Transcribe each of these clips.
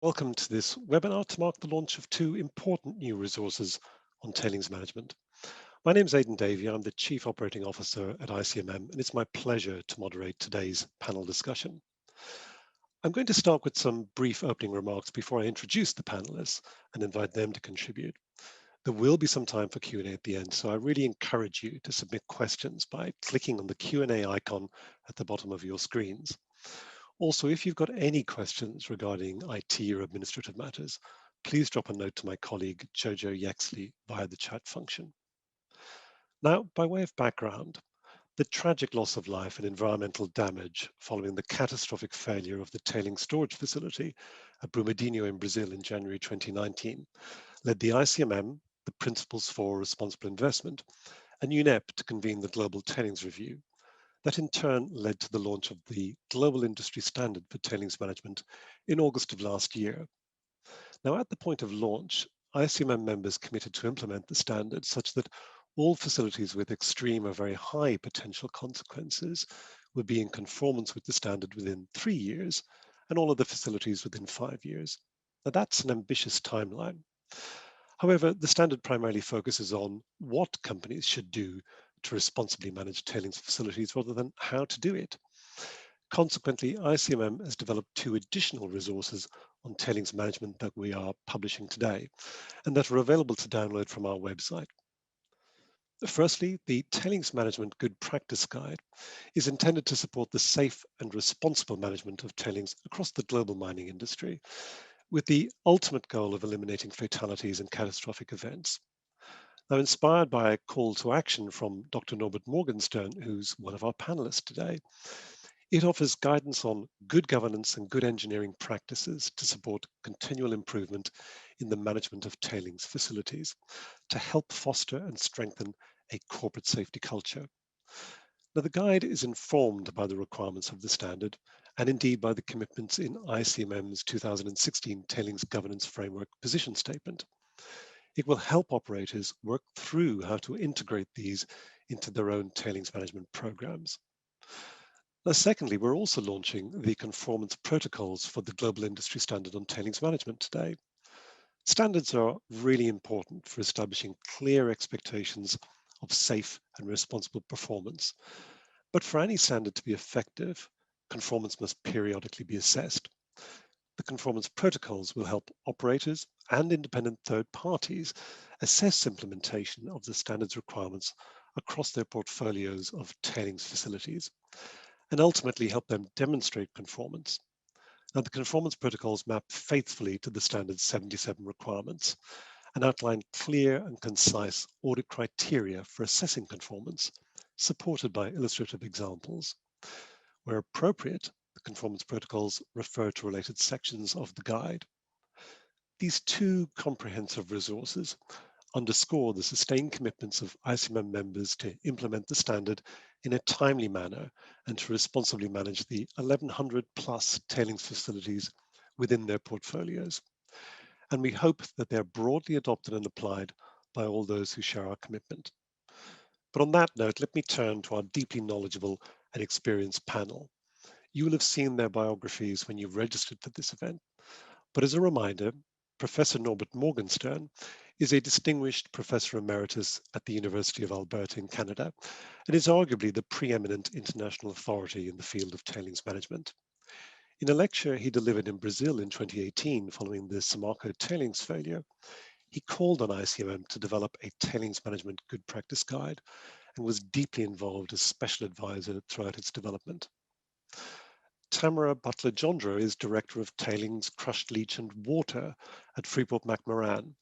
Welcome to this webinar to mark the launch of two important new resources on tailings management. My name is Aidan Davey. I'm the Chief Operating Officer at ICMM, and it's my pleasure to moderate today's panel discussion. I'm going to start with some brief opening remarks before I introduce the panelists and invite them to contribute. There will be some time for Q&A at the end, so I really encourage you to submit questions by clicking on the Q&A icon at the bottom of your screens. Also, if you've got any questions regarding IT or administrative matters, please drop a note to my colleague, Jojo Yaxley, via the chat function. Now, by way of background, the tragic loss of life and environmental damage following the catastrophic failure of the tailings storage facility at Brumadinho in Brazil in January 2019 led the ICMM, the Principles for Responsible Investment, and UNEP to convene the Global Tailings Review. That in turn led to the launch of the Global Industry Standard for Tailings Management in August of last year. Now, at the point of launch, ICMM members committed to implement the standard such that all facilities with extreme or very high potential consequences would be in conformance with the standard within 3 years, and all other facilities within 5 years. Now, that's an ambitious timeline. However, the standard primarily focuses on what companies should do to responsibly manage tailings facilities rather than how to do it. Consequently, ICMM has developed two additional resources on tailings management that we are publishing today and that are available to download from our website. Firstly, the Tailings Management Good Practice Guide is intended to support the safe and responsible management of tailings across the global mining industry, with the ultimate goal of eliminating fatalities and catastrophic events. Now, inspired by a call to action from Dr. Norbert Morgenstern, who's one of our panelists today, it offers guidance on good governance and good engineering practices to support continual improvement in the management of tailings facilities to help foster and strengthen a corporate safety culture. Now, the guide is informed by the requirements of the standard and indeed by the commitments in ICMM's 2016 Tailings Governance Framework position statement. It will help operators work through how to integrate these into their own tailings management programs. Now, secondly, we're also launching the Conformance Protocols for the Global Industry Standard on Tailings Management today. Standards are really important for establishing clear expectations of safe and responsible performance. But for any standard to be effective, conformance must periodically be assessed. The conformance protocols will help operators and independent third parties assess implementation of the standards requirements across their portfolios of tailings facilities and ultimately help them demonstrate conformance. Now, the conformance protocols map faithfully to the standard 77 requirements and outline clear and concise audit criteria for assessing conformance, supported by illustrative examples. Where appropriate, the conformance protocols refer to related sections of the guide. These two comprehensive resources underscore the sustained commitments of ICMM members to implement the standard in a timely manner and to responsibly manage the 1,100 plus tailings facilities within their portfolios. And we hope that they are broadly adopted and applied by all those who share our commitment. But on that note, let me turn to our deeply knowledgeable and experienced panel. You will have seen their biographies when you registered for this event. But as a reminder, Professor Norbert Morgenstern is a distinguished professor emeritus at the University of Alberta in Canada and is arguably the preeminent international authority in the field of tailings management. In a lecture he delivered in Brazil in 2018 following the Samarco tailings failure, he called on ICMM to develop a tailings management good practice guide and was deeply involved as special advisor throughout its development. Tamara Butler-Jondra is Director of Tailings, Crushed Leach and Water at Freeport-McMoRan,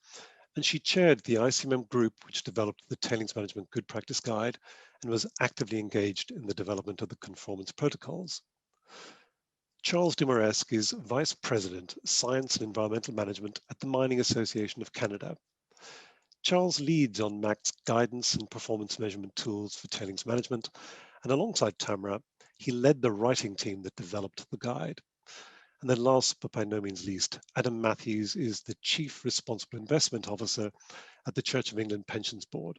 and she chaired the ICMM group which developed the Tailings Management Good Practice Guide and was actively engaged in the development of the Conformance Protocols. Charles Dumaresque is Vice President, Science and Environmental Management at the Mining Association of Canada. Charles leads on MAC's guidance and performance measurement tools for tailings management, and alongside Tamara, he led the writing team that developed the guide. And then last but by no means least, Adam Matthews is the Chief Responsible Investment Officer at the Church of England Pensions Board.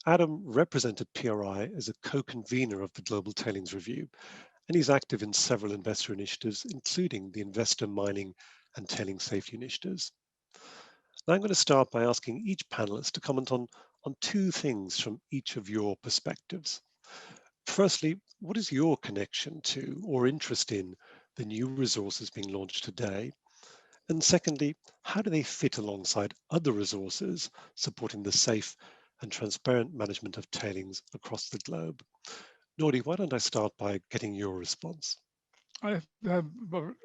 Adam represented PRI as a co-convener of the Global Tailings Review, and he's active in several investor initiatives, including the Investor Mining and tailing safety initiatives. Now I'm going to start by asking each panelist to comment on two things from each of your perspectives. Firstly, what is your connection to or interest in the new resources being launched today? And secondly, how do they fit alongside other resources supporting the safe and transparent management of tailings across the globe? Nordi, why don't I start by getting your response? I have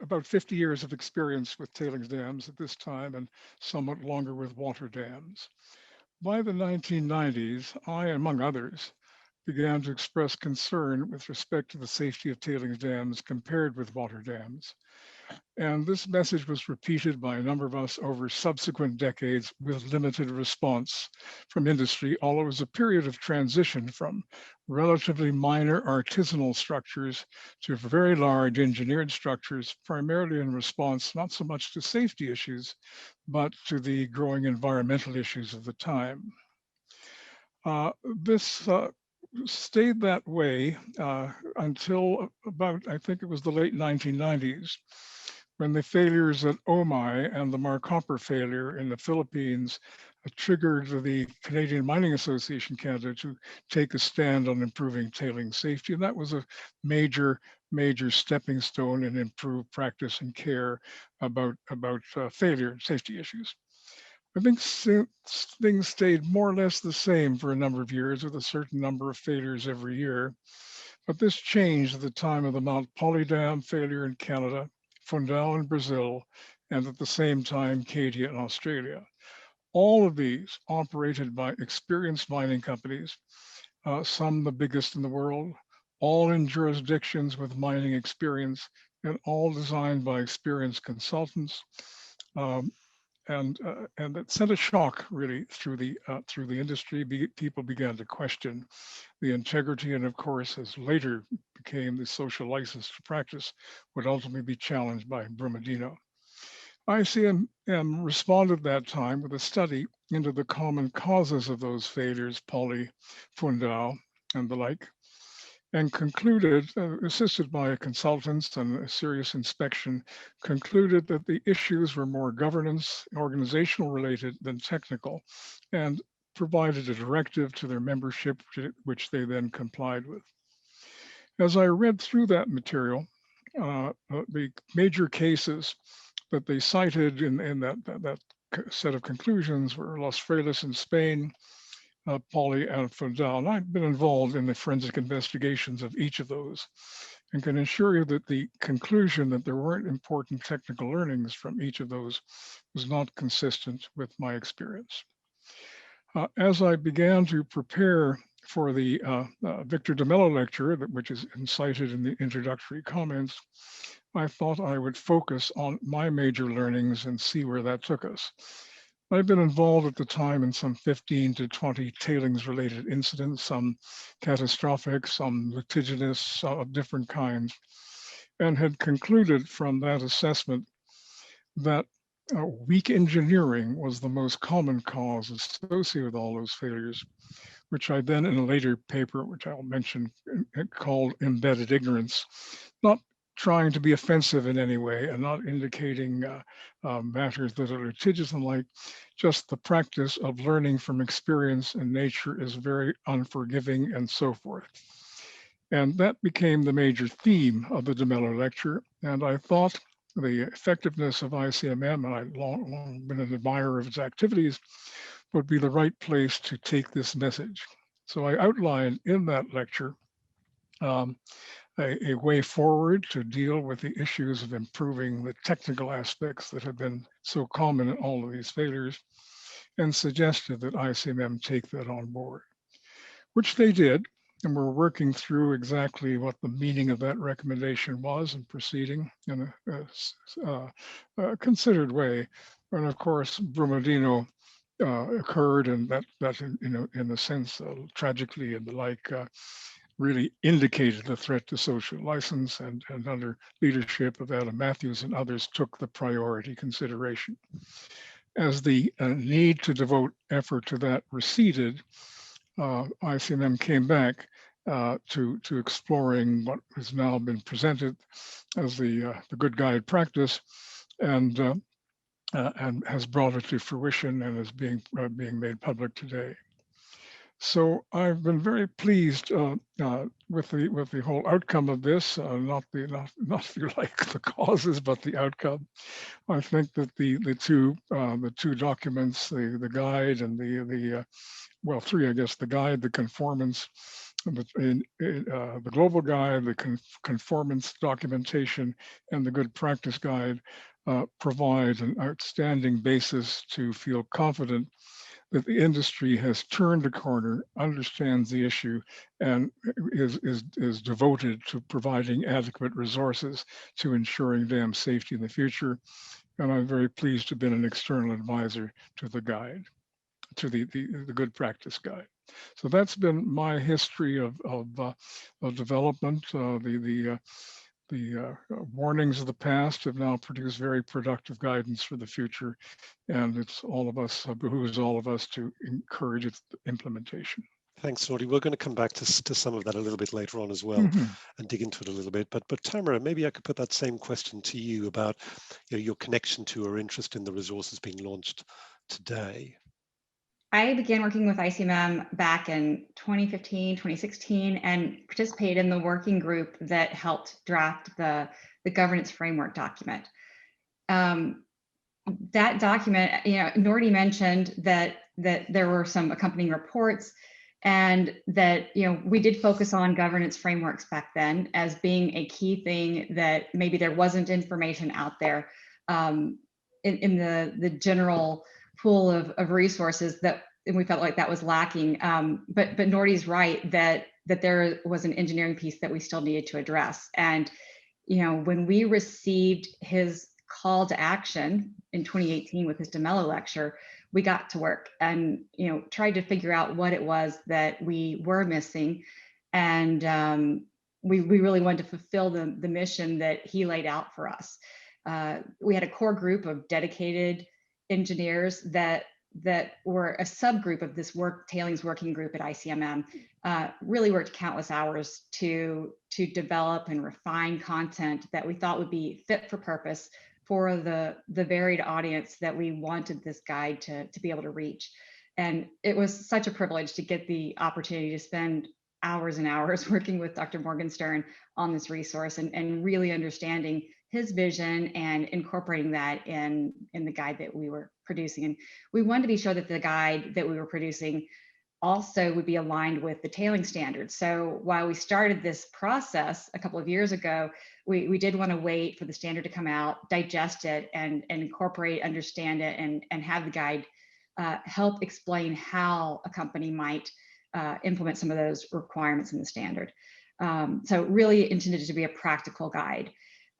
about 50 years of experience with tailings dams at this time and somewhat longer with water dams. By the 1990s, I, among others, began to express concern with respect to the safety of tailings dams compared with water dams. And this message was repeated by a number of us over subsequent decades with limited response from industry, although it was a period of transition from relatively minor artisanal structures to very large engineered structures, primarily in response not so much to safety issues, but to the growing environmental issues of the time. This stayed that way until about, I think it was the late 1990s, when the failures at Omai and the Marcopper failure in the Philippines triggered the Canadian Mining Association Canada to take a stand on improving tailing safety. And that was a major stepping stone in improved practice and care about failure and safety issues. I think things stayed more or less the same for a number of years with a certain number of failures every year. But this changed at the time of the Mount Poly Dam failure in Canada, Fundão in Brazil, and at the same time, Cadia in Australia. All of these operated by experienced mining companies, some the biggest in the world, all in jurisdictions with mining experience, and all designed by experienced consultants. Um, and it sent a shock really through the industry. People began to question the integrity, and of course, as later became the social license to practice, would ultimately be challenged by Brumadinho. ICMM responded at that time with a study into the common causes of those failures, Poly, Fundão, and the like, and concluded, assisted by consultants and a serious inspection, concluded that the issues were more governance, organizational related than technical, and provided a directive to their membership, which they then complied with. As I read through that material, the major cases that they cited in that set of conclusions were Los Frailes in Spain, Poly and Fundão. And I've been involved in the forensic investigations of each of those and can assure you that the conclusion that there weren't important technical learnings from each of those was not consistent with my experience. As I began to prepare for the Victor de Mello lecture, which is cited in the introductory comments, I thought I would focus on my major learnings and see where that took us. I've been involved at the time in some 15 to 20 tailings related incidents, some catastrophic, some litigious, of different kinds, and had concluded from that assessment that weak engineering was the most common cause associated with all those failures, which I then in a later paper, which I'll mention, called embedded ignorance, not trying to be offensive in any way and not indicating matters that are litigious and like, just the practice of learning from experience and nature is very unforgiving and so forth. And that became the major theme of the de Mello lecture. And I thought the effectiveness of ICMM, and I've long been an admirer of its activities, would be the right place to take this message. So I outlined in that lecture um, a way forward to deal with the issues of improving the technical aspects that have been so common in all of these failures, and suggested that ICMM take that on board, which they did. And we're working through exactly what the meaning of that recommendation was and proceeding in a considered way. And of course, Brumadinho occurred, and that in a sense, tragically and the like, really indicated a threat to social license, and under leadership of Adam Matthews and others took the priority consideration. As the need to devote effort to that receded, ICMM came back to exploring what has now been presented as the good guide practice and has brought it to fruition and is being made public today. So I've been very pleased with the whole outcome of this. Not if you like the causes, but the outcome. I think that the two documents, the guide and well, three, I guess, the guide, the conformance, the global guide, the conformance documentation, and the good practice guide provide an outstanding basis to feel confident that the industry has turned a corner, understands the issue, and is devoted to providing adequate resources to ensuring dam safety in the future. And I'm very pleased to have been an external advisor to the guide, to the good practice guide. So that's been my history of development. The warnings of the past have now produced very productive guidance for the future, and it's all of us, behooves all of us to encourage its implementation. Thanks, Nordy. We're going to come back to some of that a little bit later on as well, and dig into it a little bit. But Tamara, maybe I could put that same question to you about your connection to or interest in the resources being launched today. I began working with ICMM back in 2015, 2016, and participated in the working group that helped draft the governance framework document. That document, Nordy mentioned that there were some accompanying reports, and that we did focus on governance frameworks back then as being a key thing, that maybe there wasn't information out there in the general pool of resources, that and we felt like that was lacking. But Nordy's right that there was an engineering piece that we still needed to address. And when we received his call to action in 2018 with his DeMello lecture, we got to work and tried to figure out what it was that we were missing, and we really wanted to fulfill the mission that he laid out for us. We had a core group of dedicated engineers that were a subgroup of this tailings working group at ICMM. Really worked countless hours to develop and refine content that we thought would be fit for purpose for the varied audience that we wanted this guide to be able to reach. And it was such a privilege to get the opportunity to spend hours and hours working with Dr. Morgenstern on this resource, and really understanding his vision and incorporating that in the guide that we were producing. And we wanted to be sure that the guide that we were producing also would be aligned with the tailing standards. So while we started this process a couple of years ago, we did want to wait for the standard to come out, digest it, and incorporate, understand it, and have the guide help explain how a company might implement some of those requirements in the standard. So really intended to be a practical guide.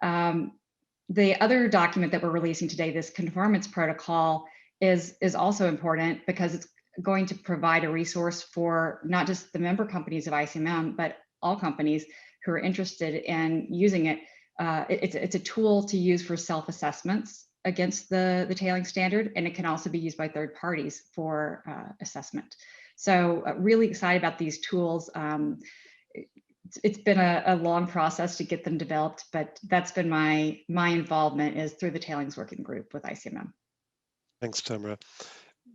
The other document that we're releasing today, this Conformance Protocol, is also important because it's going to provide a resource for not just the member companies of ICMM, but all companies who are interested in using it. It's a tool to use for self-assessments against the tailing standard, and it can also be used by third parties for assessment. So really excited about these tools. It's been a long process to get them developed, but that's been my involvement, is through the tailings working group with ICMM. Thanks, Tamara.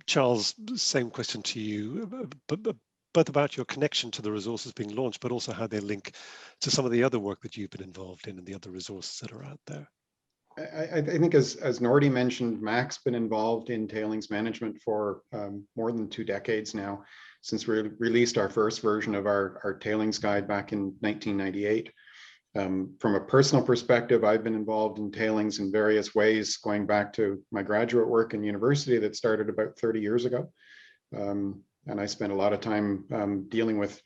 Charles, same question to you, both about your connection to the resources being launched, but also how they link to some of the other work that you've been involved in and the other resources that are out there. I think as Nordy mentioned, Mac's been involved in tailings management for more than 2 decades now, since we released our first version of our tailings guide back in 1998. From a personal perspective, I've been involved in tailings in various ways, going back to my graduate work in university that started about 30 years ago. And I spent a lot of time dealing with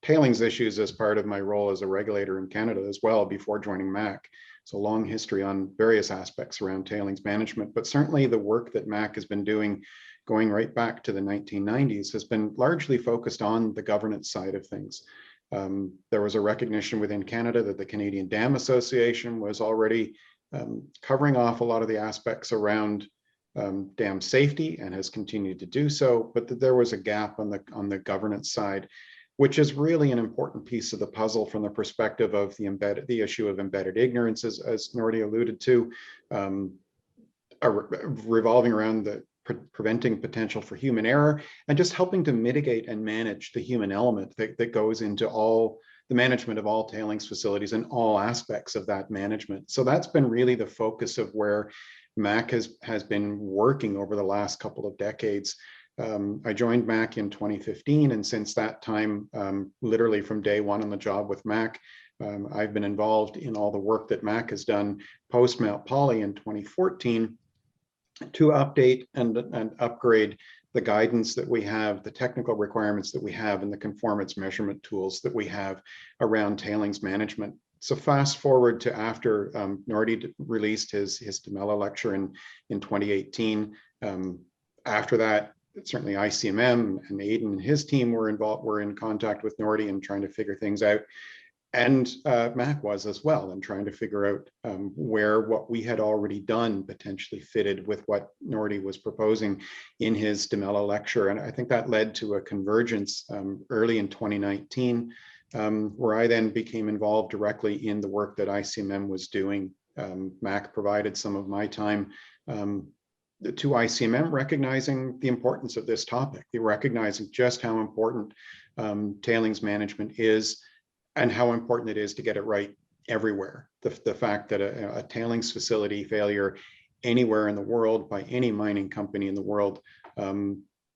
tailings issues as part of my role as a regulator in Canada as well before joining Mac. So long history on various aspects around tailings management, but certainly the work that Mac has been doing going right back to the 1990s has been largely focused on the governance side of things. There was a recognition within Canada that the Canadian Dam Association was already covering off a lot of the aspects around dam safety and has continued to do so, but that there was a gap on the governance side, which is really an important piece of the puzzle from the perspective of the issue of embedded ignorance, as Nordy alluded to. revolving around the preventing potential for human error and just helping to mitigate and manage the human element that goes into all the management of all tailings facilities and all aspects of that management. So that's been really the focus of where MAC has been working over the last couple of decades. I joined MAC in 2015, and since that time, literally from day one on the job with MAC, I've been involved in all the work that MAC has done post Mount Poly in 2014 to update and upgrade the guidance that we have, the technical requirements that we have, and the conformance measurement tools that we have around tailings management. So fast forward to after Nordy released his DeMello lecture in 2018. After that, certainly ICMM and Aidan and his team were in contact with Nordy and trying to figure things out. And MAC was as well, and trying to figure out where what we had already done potentially fitted with what Nordy was proposing in his DeMello lecture. And I think that led to a convergence early in 2019, where I then became involved directly in the work that ICMM was doing. MAC provided some of my time to ICMM, recognizing the importance of this topic, recognizing just how important tailings management is, and how important it is to get it right everywhere. The fact that a tailings facility failure anywhere in the world by any mining company in the world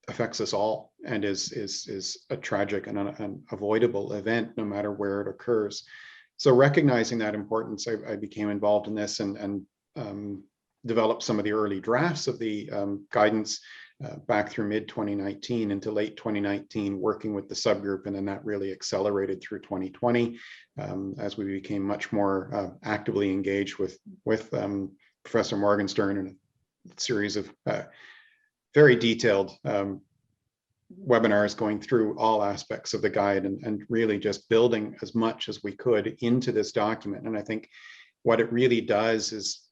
affects us all, and is a tragic and unavoidable event no matter where it occurs. So recognizing that importance, I became involved in this and developed some of the early drafts of the guidance back through mid 2019 into late 2019, working with the subgroup, and then that really accelerated through 2020 as we became much more actively engaged with Professor Morgenstern and a series of very detailed webinars going through all aspects of the guide and really just building as much as we could into this document. And I think what it really does is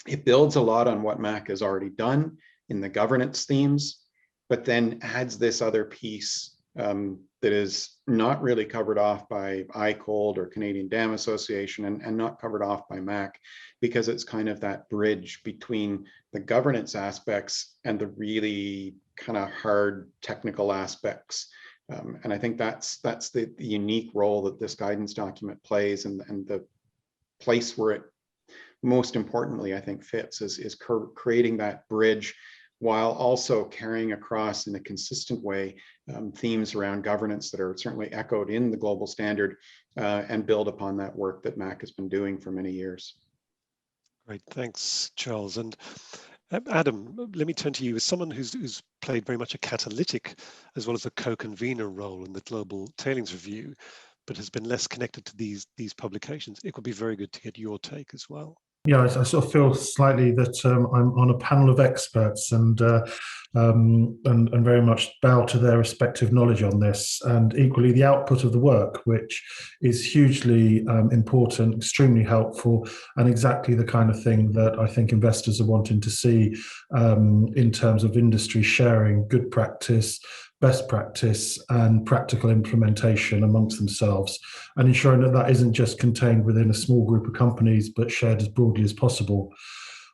it builds a lot on what MAC has already done in the governance themes, but then adds this other piece that is not really covered off by ICOLD or Canadian Dam Association, and not covered off by MAC, because it's kind of that bridge between the governance aspects and the really kind of hard technical aspects. And I think that's the unique role that this guidance document plays, and the place where it most importantly, I think, fits is creating that bridge, while also carrying across in a consistent way themes around governance that are certainly echoed in the global standard, and build upon that work that MAC has been doing for many years. Great, thanks, Charles. And Adam, let me turn to you as someone who's played very much a catalytic as well as a co-convener role in the Global Tailings Review, but has been less connected to these publications. It would be very good to get your take as well. Yeah, I sort of feel slightly that I'm on a panel of experts, and very much bow to their respective knowledge on this, and equally the output of the work, which is hugely important, extremely helpful, and exactly the kind of thing that I think investors are wanting to see in terms of industry sharing good practice, best practice, and practical implementation amongst themselves, and ensuring that that isn't just contained within a small group of companies, but shared as broadly as possible.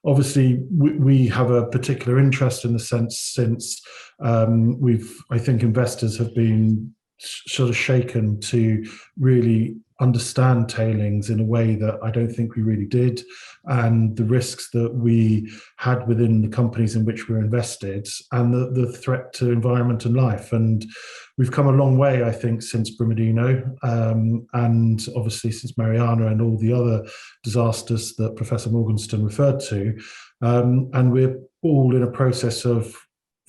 Obviously, we have a particular interest in the sense since I think investors have been sort of shaken to really understand tailings in a way that I don't think we really did, and the risks that we had within the companies in which we're invested, and the threat to environment and life. And we've come a long way, I think, since Brumadinho, and obviously since Mariana and all the other disasters that Professor Morgenstern referred to. And we're all in a process of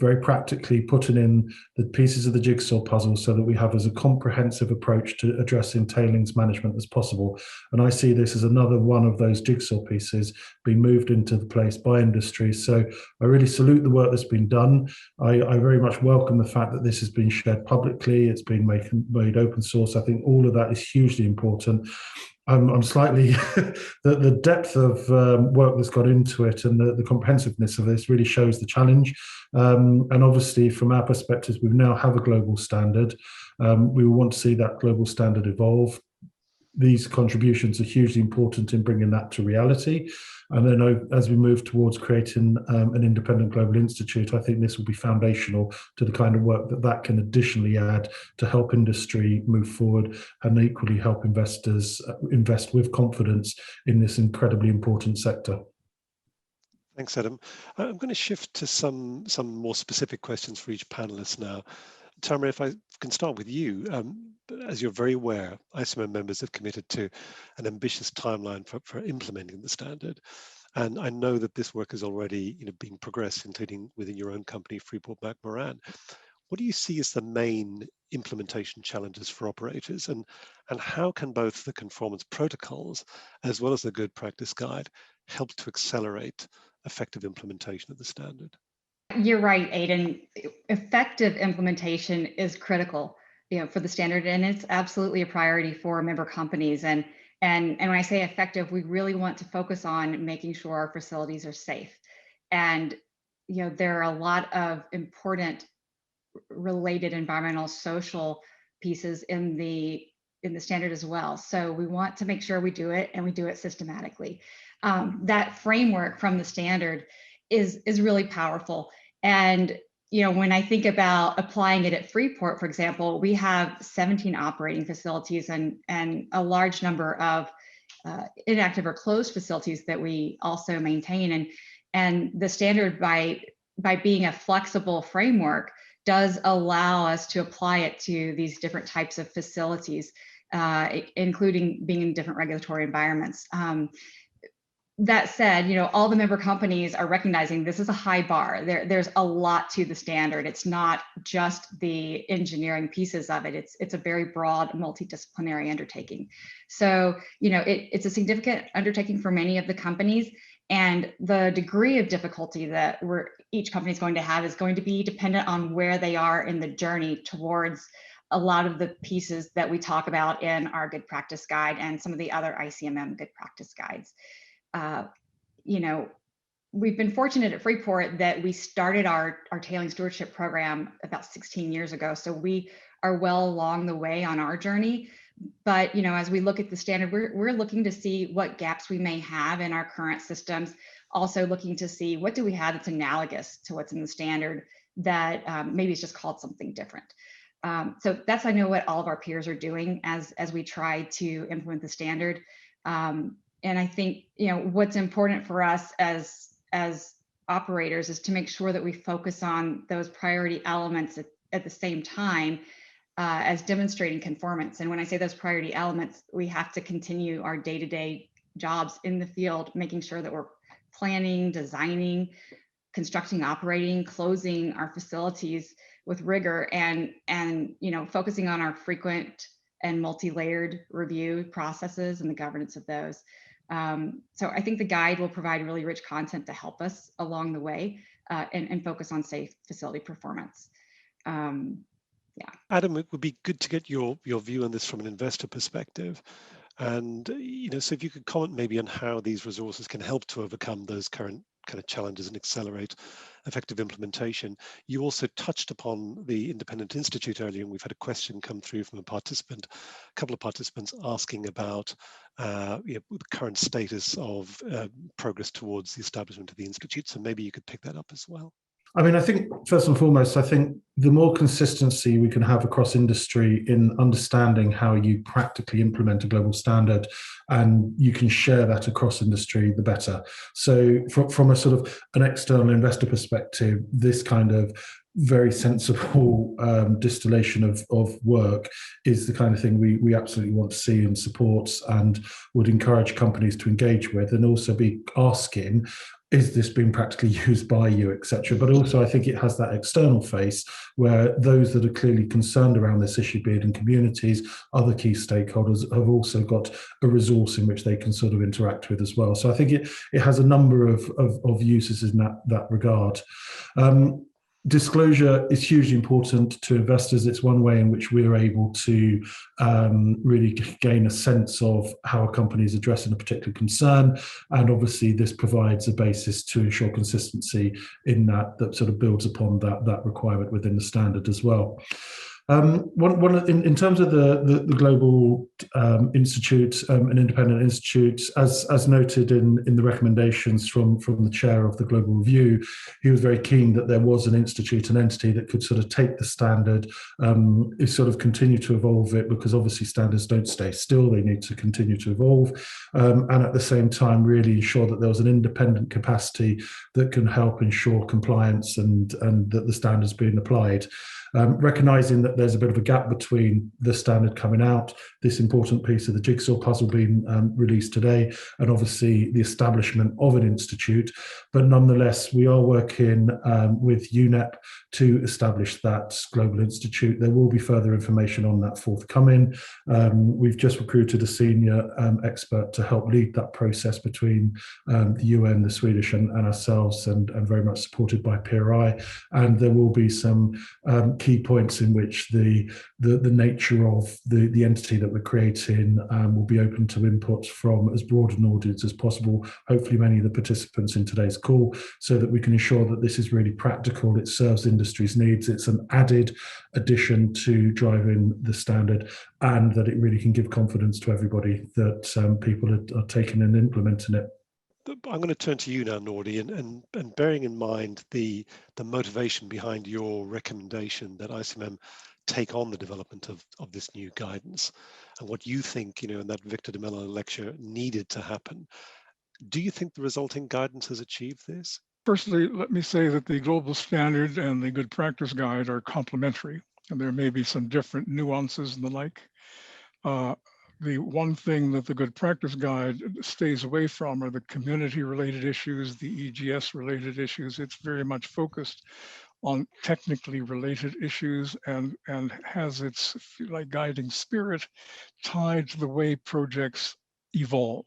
very practically putting in the pieces of the jigsaw puzzle so that we have as a comprehensive approach to addressing tailings management as possible. And I see this as another one of those jigsaw pieces being moved into the place by industry. So I really salute the work that's been done. I very much welcome the fact that this has been shared publicly. It's been made open source. I think all of that is hugely important. I'm slightly, the depth of work that's got into it, and the comprehensiveness of this really shows the challenge. And obviously, from our perspective, we now have a global standard. We want to see that global standard evolve. These contributions are hugely important in bringing that to reality. And then as we move towards creating an independent global institute, I think this will be foundational to the kind of work that can additionally add to help industry move forward and equally help investors invest with confidence in this incredibly important sector. Thanks, Adam. I'm going to shift to some more specific questions for each panelist now. Tamara, if I can start with you, as you're very aware, ICMM members have committed to an ambitious timeline for implementing the standard. And I know that this work is already being progressed, including within your own company, Freeport-McMoRan. What do you see as the main implementation challenges for operators, and how can both the conformance protocols as well as the good practice guide help to accelerate effective implementation of the standard? You're right, Aidan. Effective implementation is critical, for the standard, and it's absolutely a priority for member companies. And when I say effective, we really want to focus on making sure our facilities are safe. And there are a lot of important related environmental, social pieces in the standard as well. So we want to make sure we do it, and we do it systematically. That framework from the standard is really powerful. And when I think about applying it at Freeport, for example, we have 17 operating facilities and a large number of inactive or closed facilities that we also maintain. And the standard, by being a flexible framework, does allow us to apply it to these different types of facilities, including being in different regulatory environments. That said, all the member companies are recognizing this is a high bar. There's a lot to the standard. It's not just the engineering pieces of it. It's a very broad, multidisciplinary undertaking. So, it's a significant undertaking for many of the companies, and the degree of difficulty that each company is going to have is going to be dependent on where they are in the journey towards a lot of the pieces that we talk about in our good practice guide and some of the other ICMM good practice guides. We've been fortunate at Freeport that we started our tailing stewardship program about 16 years ago. So we are well along the way on our journey. But, as we look at the standard, we're looking to see what gaps we may have in our current systems. Also looking to see what do we have that's analogous to what's in the standard that maybe it's just called something different. So that's, I know, what all of our peers are doing as we try to implement the standard. And I think, what's important for us as operators is to make sure that we focus on those priority elements at the same time as demonstrating conformance. And when I say those priority elements, we have to continue our day-to-day jobs in the field, making sure that we're planning, designing, constructing, operating, closing our facilities with rigor, and focusing on our frequent and multi-layered review processes and the governance of those. So I think the guide will provide really rich content to help us along the way and focus on safe facility performance. Yeah. Adam, it would be good to get your view on this from an investor perspective. And, so if you could comment maybe on how these resources can help to overcome those current kind of challenges and accelerate effective implementation. You also touched upon the Independent Institute earlier, and we've had a question come through from a couple of participants asking about the current status of progress towards the establishment of the Institute. So maybe you could pick that up as well. I mean, I think first and foremost, I think the more consistency we can have across industry in understanding how you practically implement a global standard and you can share that across industry, the better. So from a sort of an external investor perspective, this kind of very sensible distillation of work is the kind of thing we absolutely want to see and support, and would encourage companies to engage with, and also be asking, is this being practically used by you, etc. But also I think it has that external face where those that are clearly concerned around this issue, be it in communities, other key stakeholders, have also got a resource in which they can sort of interact with as well. So I think it has a number of uses in that regard. Disclosure is hugely important to investors. It's one way in which we're able to really gain a sense of how a company is addressing a particular concern. And obviously this provides a basis to ensure consistency in that sort of builds upon that requirement within the standard as well. In terms of the global institute, an independent institute, as noted in the recommendations from the chair of the global review, he was very keen that there was an institute, an entity that could sort of take the standard, sort of continue to evolve it, because obviously standards don't stay still; they need to continue to evolve, and at the same time really ensure that there was an independent capacity that can help ensure compliance and that the standards being applied. Recognizing that there's a bit of a gap between the standard coming out, this important piece of the jigsaw puzzle being released today, and obviously the establishment of an institute. But nonetheless, we are working with UNEP to establish that global institute. There will be further information on that forthcoming. We've just recruited a senior expert to help lead that process between the UN, the Swedish, and ourselves, and very much supported by PRI. And there will be some key points in which the nature of the entity that we're creating will be open to input from as broad an audience as possible, hopefully many of the participants in today's call, so that we can ensure that this is really practical, it serves industry's needs, it's an added addition to driving the standard, and that it really can give confidence to everybody that people are taking and implementing it. I'm going to turn to you now, Nordi, and bearing in mind the motivation behind your recommendation that ICMM take on the development of this new guidance, and what you think, in that Victor de Mello lecture needed to happen, do you think the resulting guidance has achieved this? Firstly, let me say that the global standard and the good practice guide are complementary, and there may be some different nuances and the like. The one thing that the good practice guide stays away from are the community related issues, the EGS related issues. It's very much focused on technically related issues and has its guiding spirit tied to the way projects evolve.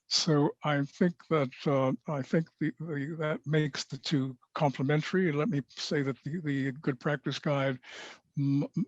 So I think that that makes the two complementary. Let me say that the good practice guide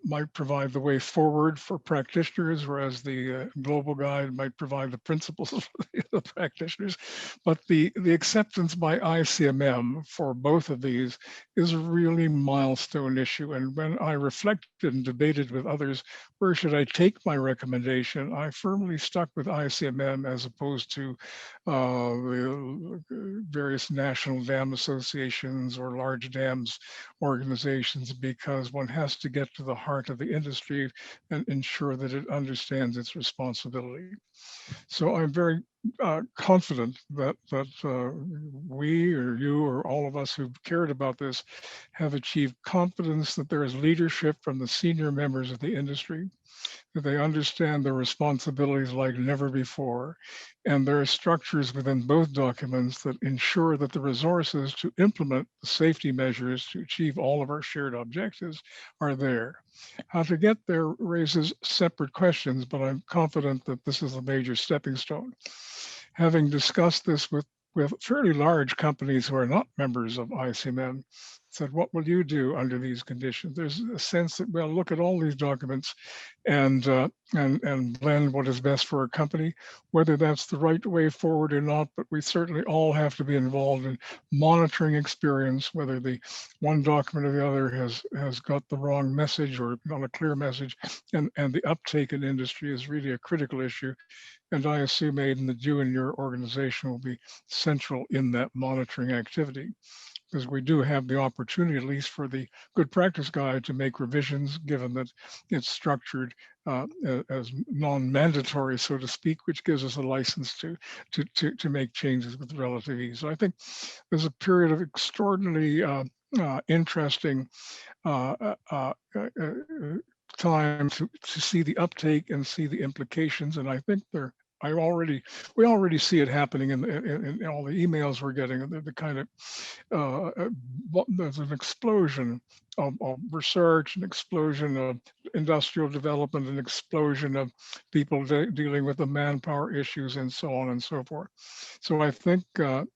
might provide the way forward for practitioners, whereas the global guide might provide the principles for the practitioners. But the acceptance by ICMM for both of these is a really milestone issue. And when I reflected and debated with others, where should I take my recommendation, I firmly stuck with ICMM as opposed to the various national dam associations or large dams organizations, because one has to get to the heart of the industry and ensure that it understands its responsibility. So I'm very confident that we or you or all of us who've cared about this have achieved confidence that there is leadership from the senior members of the industry, that they understand their responsibilities like never before. And there are structures within both documents that ensure that the resources to implement the safety measures to achieve all of our shared objectives are there. How to get there raises separate questions, but I'm confident that this is a major stepping stone. Having discussed this with fairly large companies who are not members of ICMM, said, what will you do under these conditions? There's a sense that, well, look at all these documents and blend what is best for a company, whether that's the right way forward or not, but we certainly all have to be involved in monitoring experience, whether the one document or the other has got the wrong message or not a clear message, and the uptake in industry is really a critical issue. And I assume, Aidan, that you and your organization will be central in that monitoring activity, because we do have the opportunity, at least for the good practice guide, to make revisions, given that it's structured as non-mandatory, so to speak, which gives us a license to make changes with relative ease. So I think there's a period of extraordinarily interesting time to see the uptake and see the implications, and I think we already see it happening in all the emails we're getting. The kind of there's an explosion of research, an explosion of industrial development, an explosion of people dealing with the manpower issues, and so on and so forth. So I think the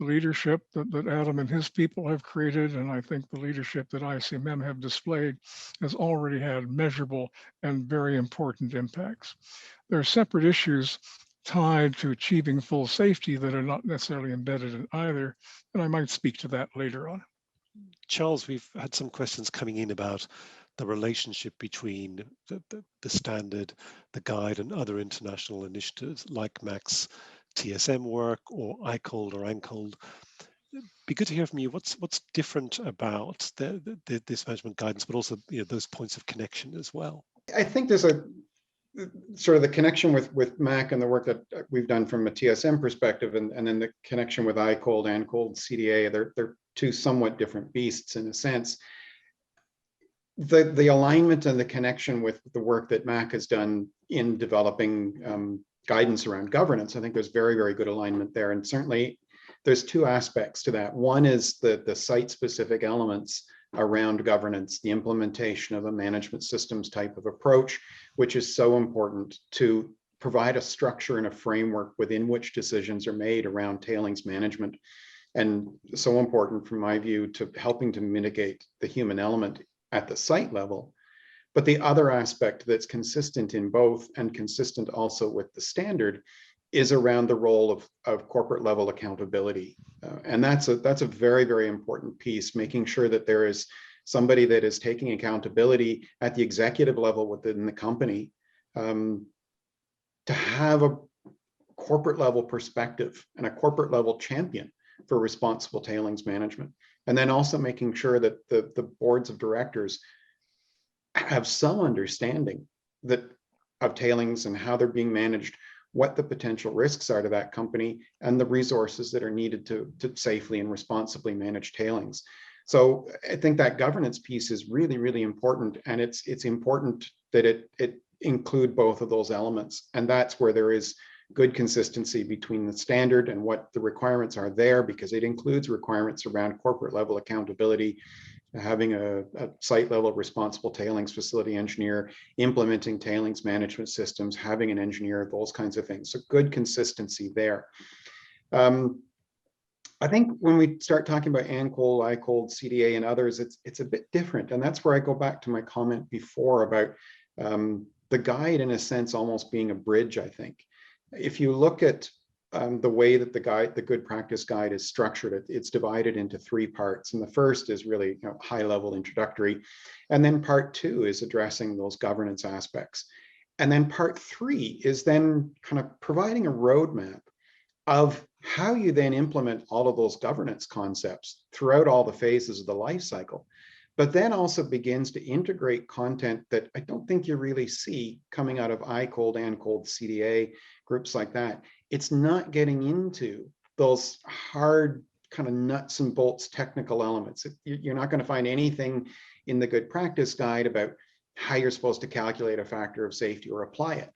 leadership that Adam and his people have created, and I think the leadership that ICMM have displayed, has already had measurable and very important impacts. There are separate issues tied to achieving full safety that are not necessarily embedded in either, and I might speak to that later on. Charles, we've had some questions coming in about the relationship between the standard, the guide, and other international initiatives like Mac's TSM work or ICOLD or ANCOLD. Be good to hear from you. What's different about this management guidance, but also those points of connection as well? I think there's a sort of the connection with MAC and the work that we've done from a TSM perspective, and then the connection with ICOLD, ANCOLD, CDA. They're two somewhat different beasts in a sense. The alignment and the connection with the work that MAC has done in developing guidance around governance, I think there's very, very good alignment there. And certainly there's two aspects to that. One is the site-specific elements around governance, the implementation of a management systems type of approach, which is so important to provide a structure and a framework within which decisions are made around tailings management. And so important, from my view, to helping to mitigate the human element at the site level. But the other aspect that's consistent in both, and consistent also with the standard, is around the role of corporate level accountability. And that's a very, very important piece, making sure that there is somebody that is taking accountability at the executive level within the company, to have a corporate level perspective and a corporate level champion for responsible tailings management. And then also making sure that the boards of directors have some understanding of tailings and how they're being managed, what the potential risks are to that company, and the resources that are needed to safely and responsibly manage tailings. So I think that governance piece is really, really important, and it's important that it include both of those elements. And that's where there is good consistency between the standard and what the requirements are there, because it includes requirements around corporate level accountability, having a site level responsible tailings facility engineer, implementing tailings management systems, having an engineer, those kinds of things. So good consistency there. I think when we start talking about ANCOLD, ICOLD, CDA, and others, it's a bit different. And that's where I go back to my comment before about the guide, in a sense, almost being a bridge, I think. If you look at the way that the good practice guide is structured, it's divided into three parts. And the first is really high level introductory. And then part two is addressing those governance aspects. And then part three is then kind of providing a roadmap of how you then implement all of those governance concepts throughout all the phases of the life cycle, but then also begins to integrate content that I don't think you really see coming out of ICOLD, ANCOLD, CDA, groups like that. It's not getting into those hard kind of nuts and bolts technical elements. You're not going to find anything in the good practice guide about how you're supposed to calculate a factor of safety or apply it.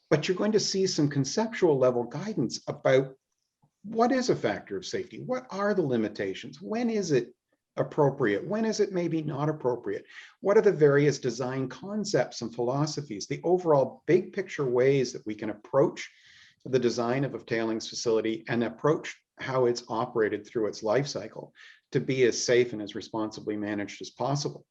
But you're going to see some conceptual level guidance about what is a factor of safety? What are the limitations? When is it appropriate? When is it maybe not appropriate? What are the various design concepts and philosophies, the overall big picture ways that we can approach the design of a tailings facility and approach how it's operated through its life cycle to be as safe and as responsibly managed as possible.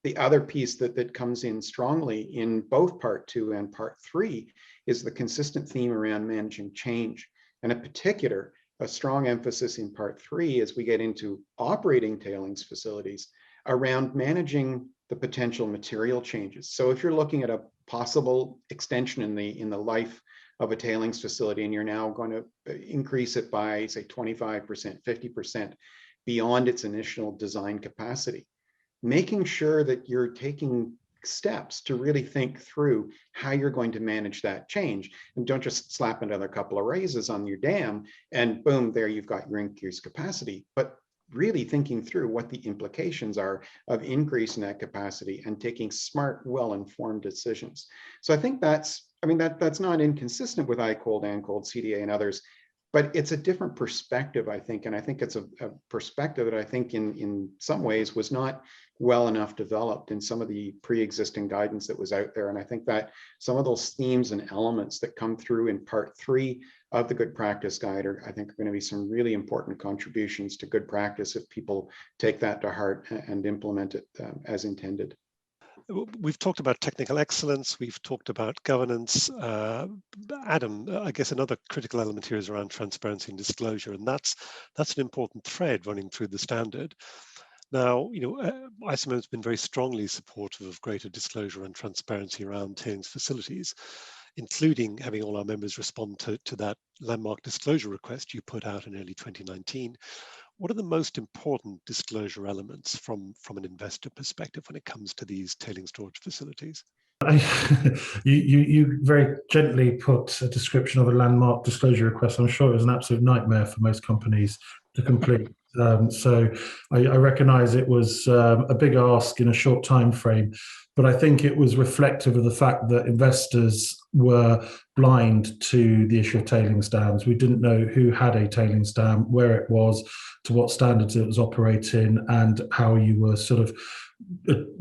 The other piece that comes in strongly in both part two and part three is the consistent theme around managing change. And in particular, a strong emphasis in part three as we get into operating tailings facilities around managing the potential material changes. So if you're looking at a possible extension in the life of a tailings facility, and you're now going to increase it by, say, 25%, 50% beyond its initial design capacity, making sure that you're taking steps to really think through how you're going to manage that change, and don't just slap another couple of raises on your dam and boom, there you've got your increased capacity, but really thinking through what the implications are of increasing that capacity and taking smart, well-informed decisions. So I think that's not inconsistent with ICOLD, ANCOLD, CDA, and others, but it's a different perspective, I think. And I think it's a perspective that I think in some ways was not well enough developed in some of the pre-existing guidance that was out there. And I think that some of those themes and elements that come through in part three of the good practice guide are going to be some really important contributions to good practice if people take that to heart and implement it as intended. We've talked about technical excellence, we've talked about governance. Adam, I guess another critical element here is around transparency and disclosure, and that's an important thread running through the standard. Now, ICMM has been very strongly supportive of greater disclosure and transparency around tailings facilities, including having all our members respond to that landmark disclosure request you put out in early 2019. What are the most important disclosure elements from an investor perspective when it comes to these tailings storage facilities? You very gently put a description of a landmark disclosure request. I'm sure it was an absolute nightmare for most companies to complete. So I recognize it was a big ask in a short time frame, but I think it was reflective of the fact that investors were blind to the issue of tailings dams. We didn't know who had a tailings dam, where it was, to what standards it was operating, and how you were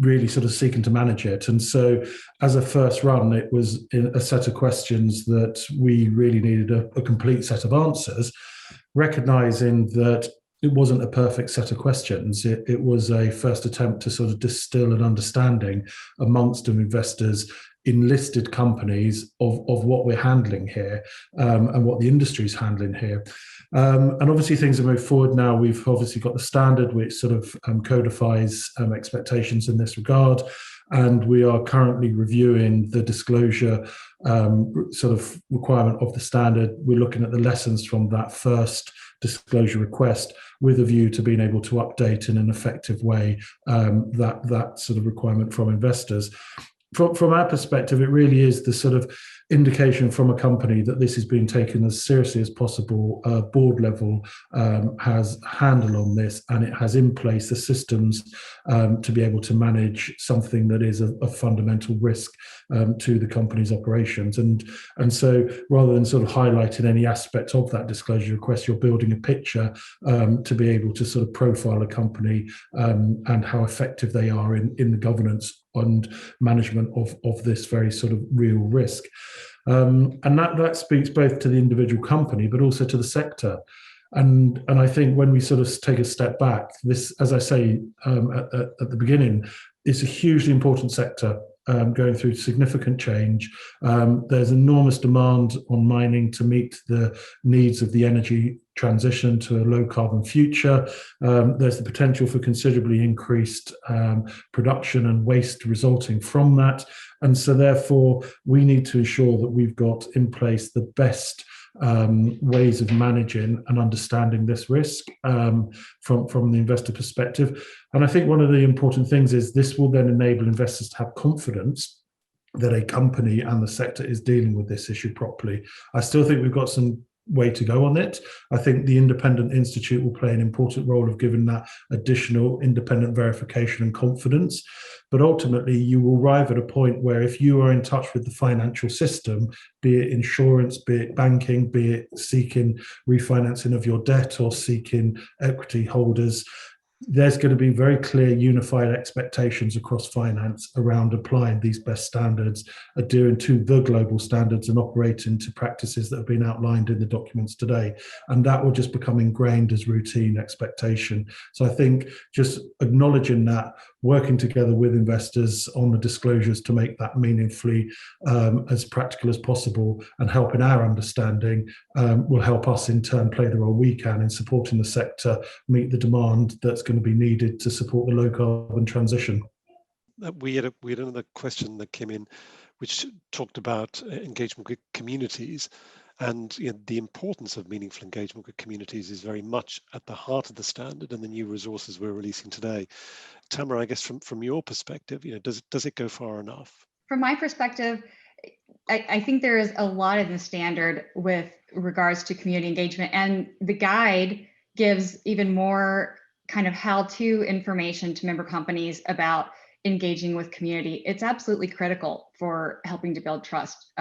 really seeking to manage it. And so as a first run, it was a set of questions that we really needed a complete set of answers, recognizing that it wasn't a perfect set of questions. It was a first attempt to distill an understanding amongst investors in listed companies of what we're handling here, and what the industry is handling here. And obviously things have moved forward now. We've obviously got the standard which codifies expectations in this regard, and we are currently reviewing the disclosure requirement of the standard. We're looking at the lessons from that first disclosure request with a view to being able to update in an effective way that requirement from investors. From our perspective, it really is the indication from a company that this is being taken as seriously as possible. Board level has handle on this, and it has in place the systems to be able to manage something that is a fundamental risk to the company's operations. And so rather than highlighting any aspect of that disclosure request, you're building a picture to be able to profile a company and how effective they are in the governance and management of this very real risk. And that speaks both to the individual company, but also to the sector. And I think when we take a step back, this, as I say at the beginning, is a hugely important sector going through significant change. There's enormous demand on mining to meet the needs of the energy transition to a low carbon future. There's the potential for considerably increased production and waste resulting from that. And so therefore, we need to ensure that we've got in place the best ways of managing and understanding this risk from the investor perspective. And I think one of the important things is this will then enable investors to have confidence that a company and the sector is dealing with this issue properly. I still think we've got some way to go on it. I think the independent institute will play an important role of giving that additional independent verification and confidence. But ultimately, you will arrive at a point where if you are in touch with the financial system, be it insurance, be it banking, be it seeking refinancing of your debt or seeking equity holders, there's going to be very clear unified expectations across finance around applying these best standards, adhering to the global standards and operating to practices that have been outlined in the documents today. And that will just become ingrained as routine expectation. So I think just acknowledging that, working together with investors on the disclosures to make that meaningfully as practical as possible and helping our understanding will help us in turn play the role we can in supporting the sector meet the demand that's going to be needed to support the low carbon transition. We had another question that came in which talked about engagement with communities, and the importance of meaningful engagement with communities is very much at the heart of the standard and the new resources we're releasing today. Tamara, I guess from your perspective, does it go far enough? From my perspective, I think there is a lot in the standard with regards to community engagement, and the guide gives even more kind of how-to information to member companies about engaging with community. It's absolutely critical for helping to build trust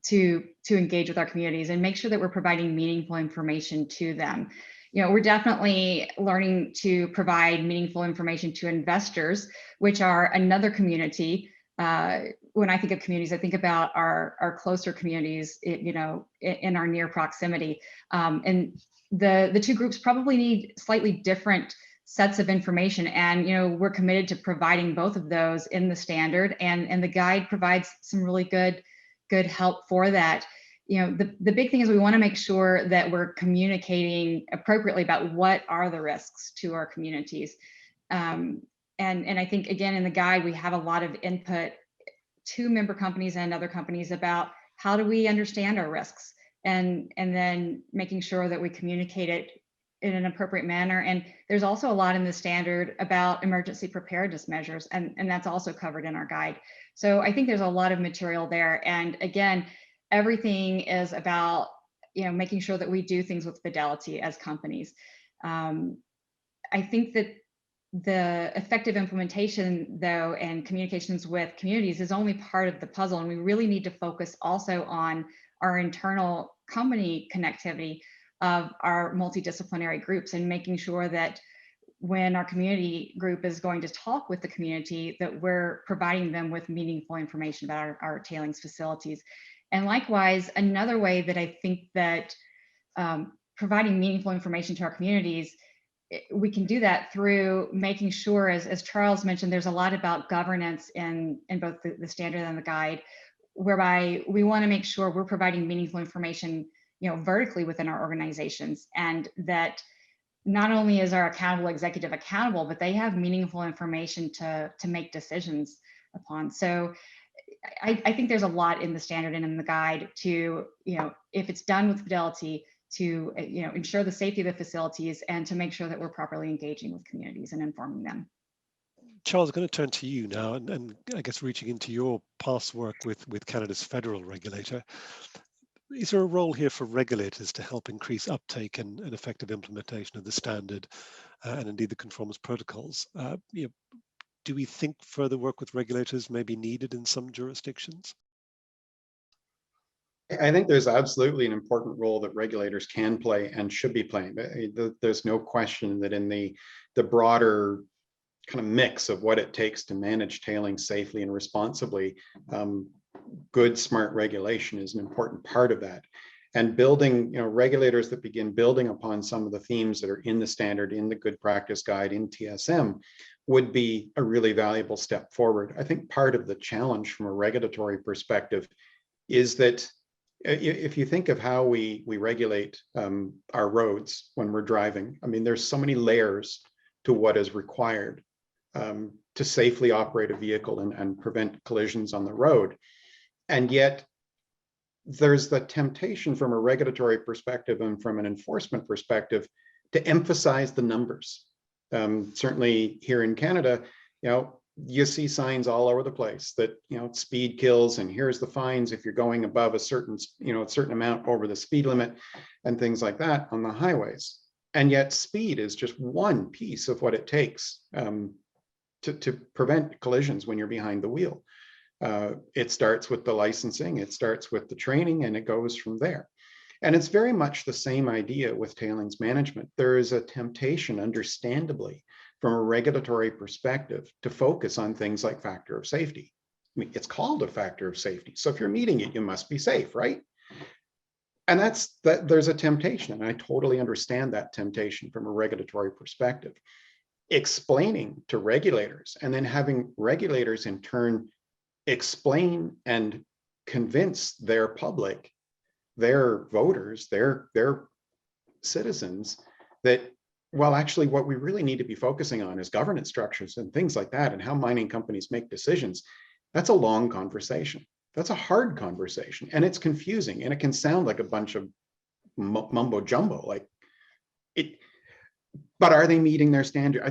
to engage with our communities and make sure that we're providing meaningful information to them. We're definitely learning to provide meaningful information to investors, which are another community. When I think of communities, I think about our closer communities, in our near proximity. And the two groups probably need slightly different sets of information. And, we're committed to providing both of those in the standard, and the guide provides some really good help for that. the big thing is we want to make sure that we're communicating appropriately about what are the risks to our communities. And I think, again, in the guide, we have a lot of input to member companies and other companies about how do we understand our risks, and then making sure that we communicate it in an appropriate manner. And there's also a lot in the standard about emergency preparedness measures, and that's also covered in our guide. So I think there's a lot of material there. And again, everything is about making sure that we do things with fidelity as companies. I think that the effective implementation, though, and communications with communities is only part of the puzzle, and we really need to focus also on our internal company connectivity of our multidisciplinary groups, and making sure that when our community group is going to talk with the community, that we're providing them with meaningful information about our tailings facilities. And likewise, another way that I think that providing meaningful information to our communities, we can do that through making sure, as Charles mentioned, there's a lot about governance in both the standard and the guide, whereby we want to make sure we're providing meaningful information, vertically within our organizations, and that not only is our accountable executive accountable, but they have meaningful information to make decisions upon. So I think there's a lot in the standard and in the guide to, if it's done with fidelity, to ensure the safety of the facilities, and to make sure that we're properly engaging with communities and informing them. Charles, I'm going to turn to you now, and I guess reaching into your past work with Canada's federal regulator. Is there a role here for regulators to help increase uptake and effective implementation of the standard and indeed the conformance protocols? Do we think further work with regulators may be needed in some jurisdictions? I think there's absolutely an important role that regulators can play and should be playing. There's no question that in the broader kind of mix of what it takes to manage tailings safely and responsibly, good, smart regulation is an important part of that. And building, regulators that begin building upon some of the themes that are in the standard, in the good practice guide, in TSM, would be a really valuable step forward. I think part of the challenge from a regulatory perspective is that if you think of how we regulate our roads when we're driving, I mean, there's so many layers to what is required to safely operate a vehicle and prevent collisions on the road. And yet there's the temptation from a regulatory perspective and from an enforcement perspective to emphasize the numbers. Certainly here in Canada, you see signs all over the place that, speed kills, and here's the fines if you're going above a certain amount over the speed limit and things like that on the highways. And yet speed is just one piece of what it takes to prevent collisions when you're behind the wheel. It starts with the licensing, it starts with the training, and it goes from there. And it's very much the same idea with tailings management. There is a temptation, understandably, from a regulatory perspective, to focus on things like factor of safety. I mean, it's called a factor of safety. So if you're meeting it, you must be safe, right? And there's a temptation, and I totally understand that temptation from a regulatory perspective. Explaining to regulators, and then having regulators in turn explain and convince their public, their voters, their citizens, that, well, actually what we really need to be focusing on is governance structures and things like that, and how mining companies make decisions. That's a long conversation. That's a hard conversation, and it's confusing, and it can sound like a bunch of mumbo jumbo, like it. But are they meeting their standard? I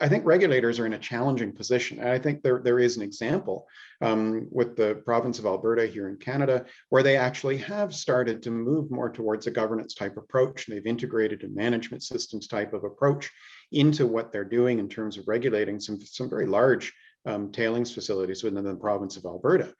think regulators are in a challenging position. And I think there is an example with the province of Alberta here in Canada, where they actually have started to move more towards a governance type approach. And they've integrated a management systems type of approach into what they're doing in terms of regulating some very large tailings facilities within the province of Alberta.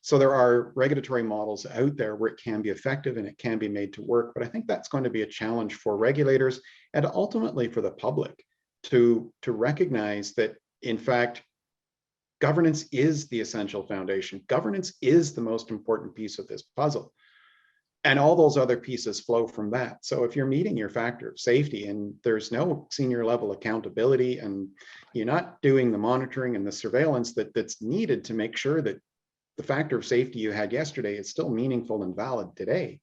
So there are regulatory models out there where it can be effective and it can be made to work. But I think that's going to be a challenge for regulators and ultimately for the public to recognize that, in fact, governance is the essential foundation. Governance is the most important piece of this puzzle. And all those other pieces flow from that. So if you're meeting your factor of safety and there's no senior level accountability, and you're not doing the monitoring and the surveillance that's needed to make sure that the factor of safety you had yesterday is still meaningful and valid today,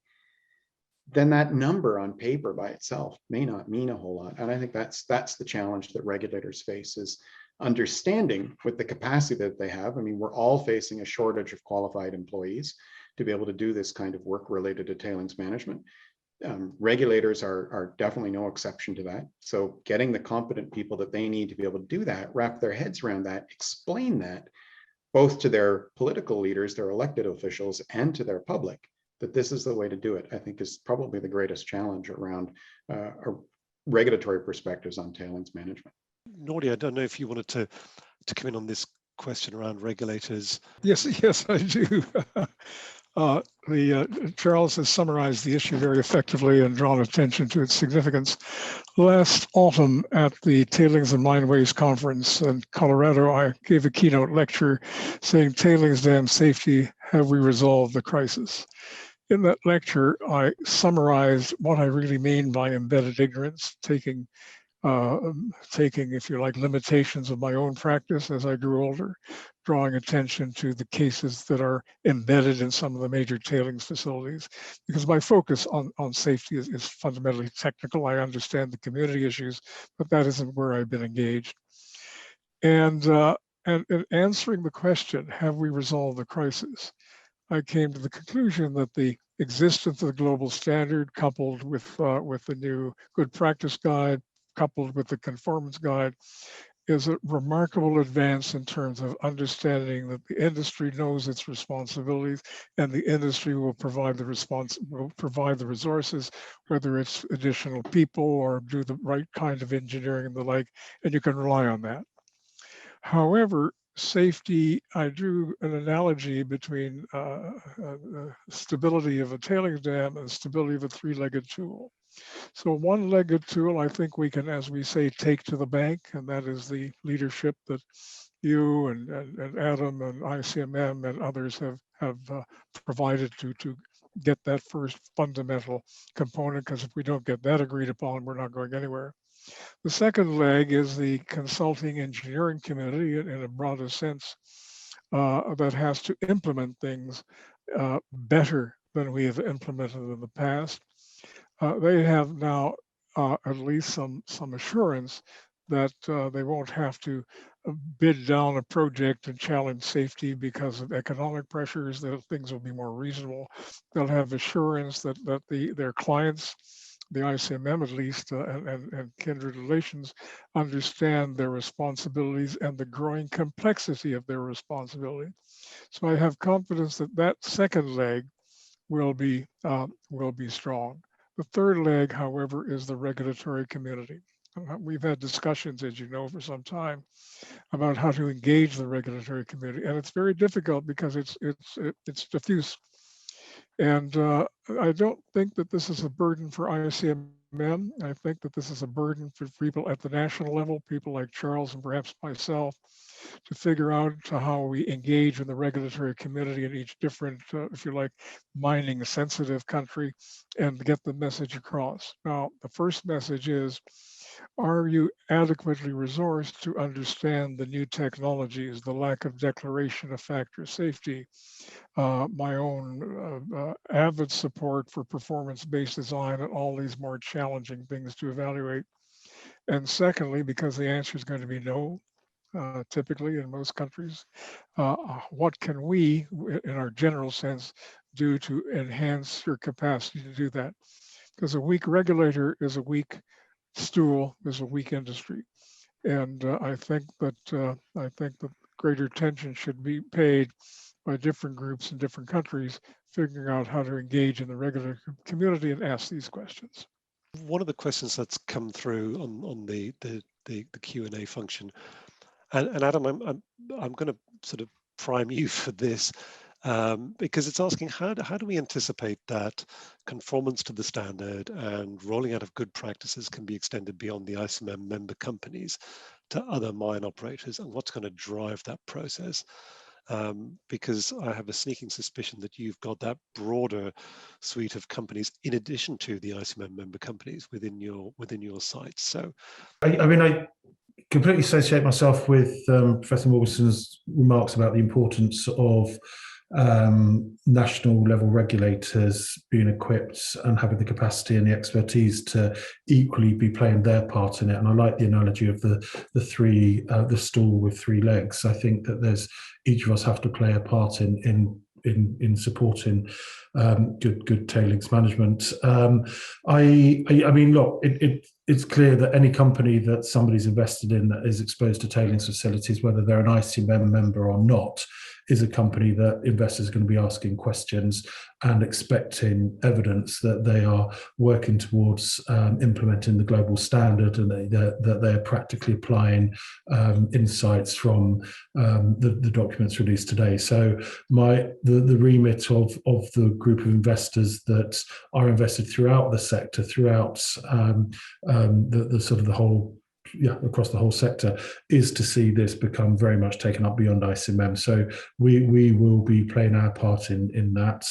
then that number on paper by itself may not mean a whole lot. And I think that's the challenge that regulators face, is understanding with the capacity that they have. I mean, we're all facing a shortage of qualified employees to be able to do this kind of work related to tailings management. Regulators are definitely no exception to that. So getting the competent people that they need to be able to do that, wrap their heads around that, explain that, both to their political leaders, their elected officials, and to their public, that this is the way to do it, I think is probably the greatest challenge around regulatory perspectives on tailings management. Nordy, I don't know if you wanted to come in on this question around regulators. Yes, I do. Charles has summarized the issue very effectively and drawn attention to its significance. Last autumn at the Tailings and Mine Waste Conference in Colorado, I gave a keynote lecture saying, "Tailings dam safety, have we resolved the crisis?" In that lecture, I summarized what I really mean by embedded ignorance, taking, if you like, limitations of my own practice as I grew older, drawing attention to the cases that are embedded in some of the major tailings facilities, because my focus on safety is fundamentally technical. I understand the community issues, but that isn't where I've been engaged. And answering the question, have we resolved the crisis? I came to the conclusion that the existence of the global standard, coupled with the new good practice guide, coupled with the conformance guide, is a remarkable advance in terms of understanding that the industry knows its responsibilities, and the industry will provide the resources, whether it's additional people or do the right kind of engineering and the like, and you can rely on that. However, safety, I drew an analogy between stability of a tailings dam and stability of a three-legged tool. So one-legged tool, I think we can, as we say, take to the bank, and that is the leadership that you and Adam and ICMM and others have provided to get that first fundamental component, because if we don't get that agreed upon, we're not going anywhere. The second leg is the consulting engineering community in a broader sense that has to implement things better than we have implemented in the past. They have now at least some assurance that they won't have to bid down a project and challenge safety because of economic pressures, that things will be more reasonable. They'll have assurance that their clients, the ICMM at least, and kindred relations, understand their responsibilities and the growing complexity of their responsibility. So I have confidence that that second leg will be strong. The third leg, however, is the regulatory community. We've had discussions, as you know, for some time about how to engage the regulatory community, and it's very difficult because it's diffuse. And I don't think that this is a burden for ICMM. I think that this is a burden for people at the national level, people like Charles and perhaps myself, to figure out how we engage in the regulatory community in each different, if you like, mining sensitive country, and get the message across. Now, the first message is, are you adequately resourced to understand the new technologies, the lack of declaration of factor safety, my own avid support for performance-based design and all these more challenging things to evaluate? And secondly, because the answer is going to be no, typically in most countries, what can we, in our general sense, do to enhance your capacity to do that? Because a weak regulator is a weak stool, is a weak industry. And I think that greater attention should be paid by different groups in different countries, figuring out how to engage in the regulatory community and ask these questions. One of the questions that's come through on the Q&A function, and Adam, I'm going to sort of prime you for this, because it's asking how do we anticipate that conformance to the standard and rolling out of good practices can be extended beyond the ICMM member companies to other mine operators, and what's going to drive that process? Because I have a sneaking suspicion that you've got that broader suite of companies in addition to the ICMM member companies within your sites. So, I completely associate myself with Professor Morgan's remarks about the importance of national level regulators being equipped and having the capacity and the expertise to equally be playing their part in it. And I like the analogy of the stool with three legs. I think that each of us have to play a part in supporting good tailings management. I mean, look, it's clear that any company that somebody's invested in that is exposed to tailings facilities, whether they're an ICMM member or not, is a company that investors are going to be asking questions and expecting evidence that they are working towards implementing the global standard, and that they're practically applying insights from the documents released today. So the remit of the group of investors that are invested throughout the sector, throughout the sort of the whole, across the whole sector, is to see this become very much taken up beyond ICMM. So we will be playing our part in that.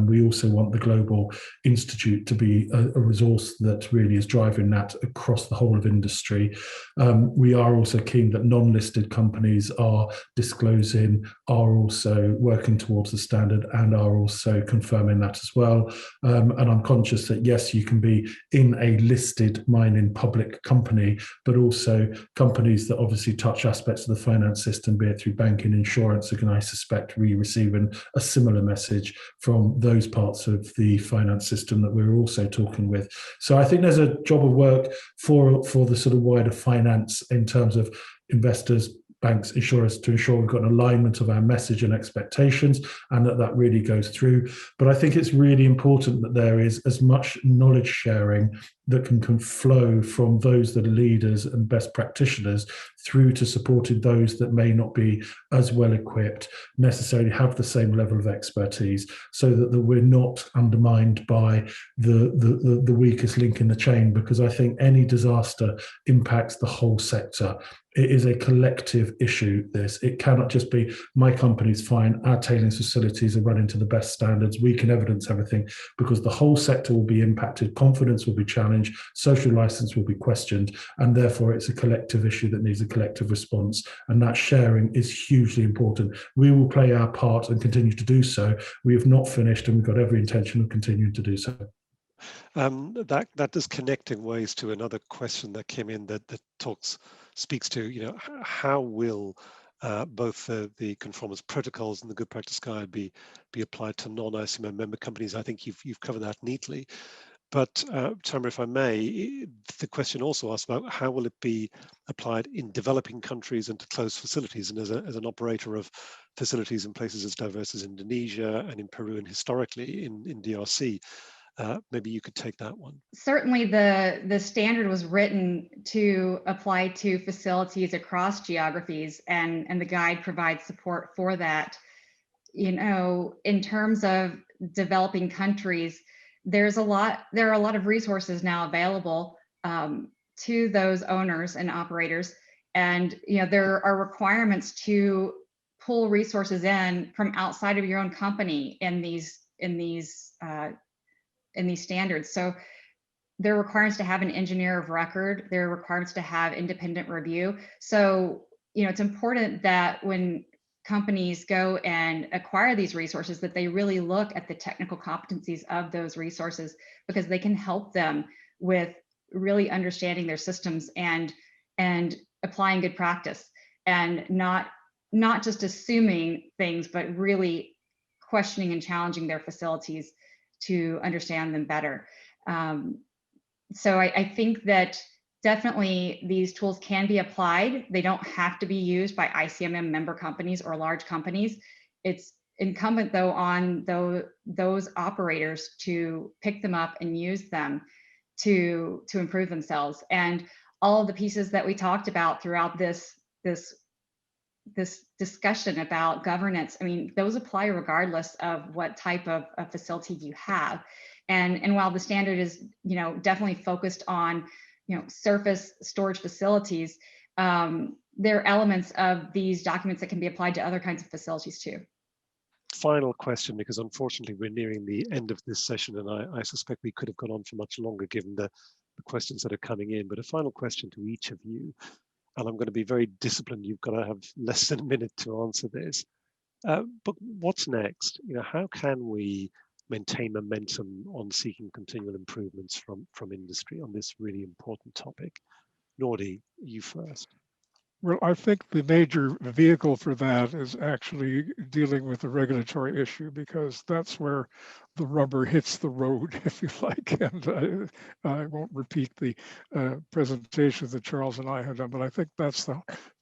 We also want the Global Institute to be a resource that really is driving that across the whole of industry. We are also keen that non-listed companies are disclosing, are also working towards the standard, and are also confirming that as well. And I'm conscious that, yes, you can be in a listed mining public company, but also companies that obviously touch aspects of the finance system, be it through banking, insurance, are going to, I suspect, be receiving a similar message from those parts of the finance system that we're also talking with. So I think there's a job of work for the sort of wider finance in terms of investors, banks, insurers, to ensure we've got an alignment of our message and expectations, and that really goes through. But I think it's really important that there is as much knowledge sharing that can flow from those that are leaders and best practitioners through to supporting those that may not be as well equipped, necessarily have the same level of expertise, so that we're not undermined by the weakest link in the chain, because I think any disaster impacts the whole sector. It is a collective issue, this. It cannot just be, my company's fine, our tailings facilities are running to the best standards, we can evidence everything, because the whole sector will be impacted, confidence will be challenged, social license will be questioned, and therefore it's a collective issue that needs a collective response, and that sharing is hugely important. We will play our part and continue to do so. We have not finished, and we've got every intention of continuing to do so. That is connecting ways to another question that came in that speaks to, how will both the conformance protocols and the good practice guide be applied to non-ICMM member companies. I think you've covered that neatly. But Tamara, if I may, the question also asks about how will it be applied in developing countries and to closed facilities, and as an operator of facilities in places as diverse as Indonesia and in Peru, and historically in DRC. Maybe you could take that one. Certainly the standard was written to apply to facilities across geographies, and the guide provides support for that. In terms of developing countries, there are a lot of resources now available to those owners and operators, and there are requirements to pull resources in from outside of your own company in these standards. So there are requirements to have an engineer of record. There are requirements to have independent review. So, it's important that when companies go and acquire these resources, that they really look at the technical competencies of those resources, because they can help them with really understanding their systems and applying good practice, and not just assuming things, but really questioning and challenging their facilities to understand them better. So I think that definitely these tools can be applied. They don't have to be used by ICMM member companies or large companies. It's incumbent, though, on those operators to pick them up and use them to improve themselves. And all of the pieces that we talked about throughout this discussion about governance, I mean, those apply regardless of what type of facility you have. And while the standard is, definitely focused on, surface storage facilities, there are elements of these documents that can be applied to other kinds of facilities too. Final question, because unfortunately we're nearing the end of this session, and I suspect we could have gone on for much longer given the questions that are coming in, but a final question to each of you, and I'm going to be very disciplined. You've got to have less than a minute to answer this. But what's next? How can we maintain momentum on seeking continual improvements from industry on this really important topic? Nordi, you first. Well, I think the major vehicle for that is actually dealing with the regulatory issue, because that's where the rubber hits the road, if you like. And I won't repeat the presentations that Charles and I have done, but I think that's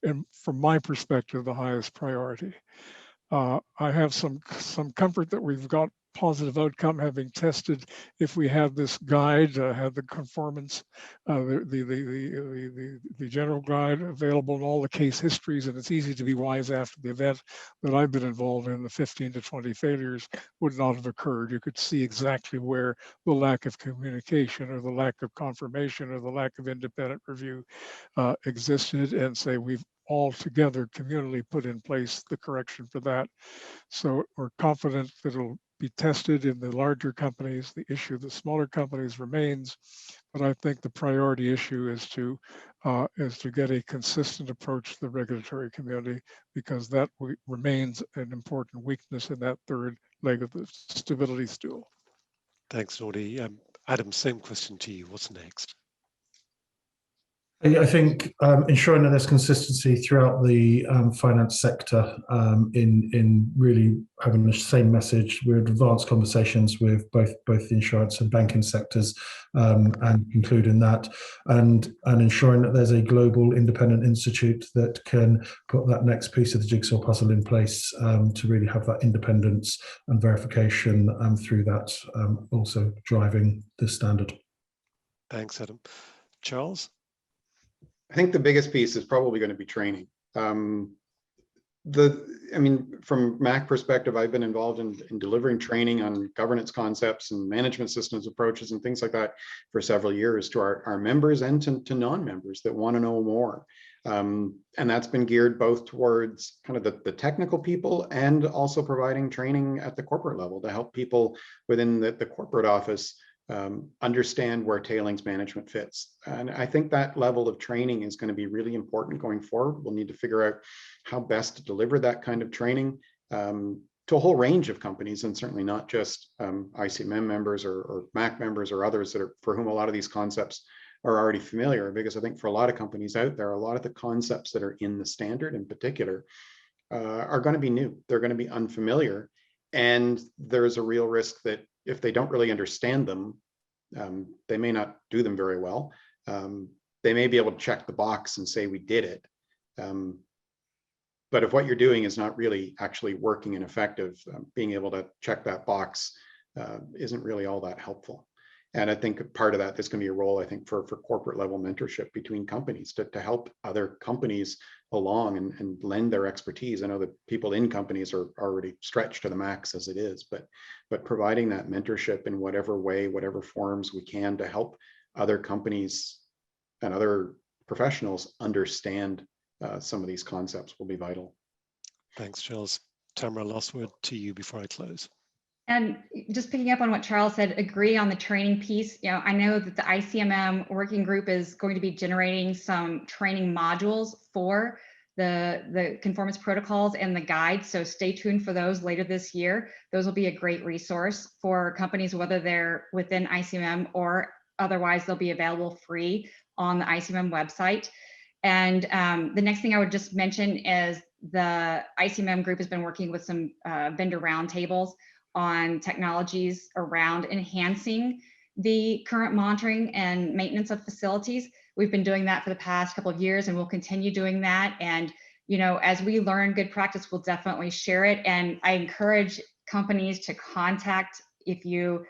and from my perspective, the highest priority. I have some comfort that we've got positive outcome, having tested if we have this guide, have the conformance, the general guide available in all the case histories, and it's easy to be wise after the event that I've been involved in. The 15 to 20 failures would not have occurred. You could see exactly where the lack of communication or the lack of confirmation or the lack of independent review existed, and say we've all together communally put in place the correction for that. So we're confident that it'll be tested in the larger companies. The issue of the smaller companies remains, but I think the priority issue is to get a consistent approach to the regulatory community, because that remains an important weakness in that third leg of the stability stool. Thanks, Nordi. Adam, same question to you. What's next? I think ensuring that there's consistency throughout the finance sector in really having the same message. We're in advanced conversations with both the insurance and banking sectors, and including that, and ensuring that there's a global independent institute that can put that next piece of the jigsaw puzzle in place to really have that independence and verification through that, also driving the standard. Thanks, Adam. Charles? I think the biggest piece is probably going to be training. From MAC perspective, I've been involved in delivering training on governance concepts and management systems approaches and things like that for several years to our members and to non-members that want to know more. And that's been geared both towards kind of the technical people and also providing training at the corporate level to help people within the corporate office understand where tailings management fits. And I think that level of training is going to be really important going forward. We'll need to figure out how best to deliver that kind of training to a whole range of companies, and certainly not just ICMM members or MAC members or others for whom a lot of these concepts are already familiar. Because I think for a lot of companies out there, a lot of the concepts that are in the standard in particular are going to be new. They're going to be unfamiliar. And there's a real risk that if they don't really understand them, they may not do them very well. They may be able to check the box and say, we did it. But if what you're doing is not really actually working and effective, being able to check that box isn't really all that helpful. And I think part of that, there's going to be a role, I think, for corporate level mentorship between companies to help other companies along and lend their expertise. I know that people in companies are already stretched to the max as it is, but providing that mentorship in whatever way, whatever forms we can to help other companies and other professionals understand some of these concepts will be vital. Thanks, Charles. Tamara, last word to you before I close. And just picking up on what Charles said, agree on the training piece. I know that the ICMM working group is going to be generating some training modules for the conformance protocols and the guide. So stay tuned for those later this year. Those will be a great resource for companies, whether they're within ICMM or otherwise, they'll be available free on the ICMM website. And the next thing I would just mention is the ICMM group has been working with some vendor roundtables on technologies around enhancing the current monitoring and maintenance of facilities. We've been doing that for the past couple of years, and we'll continue doing that. And as we learn good practice, we'll definitely share it. And I encourage companies to contact, if you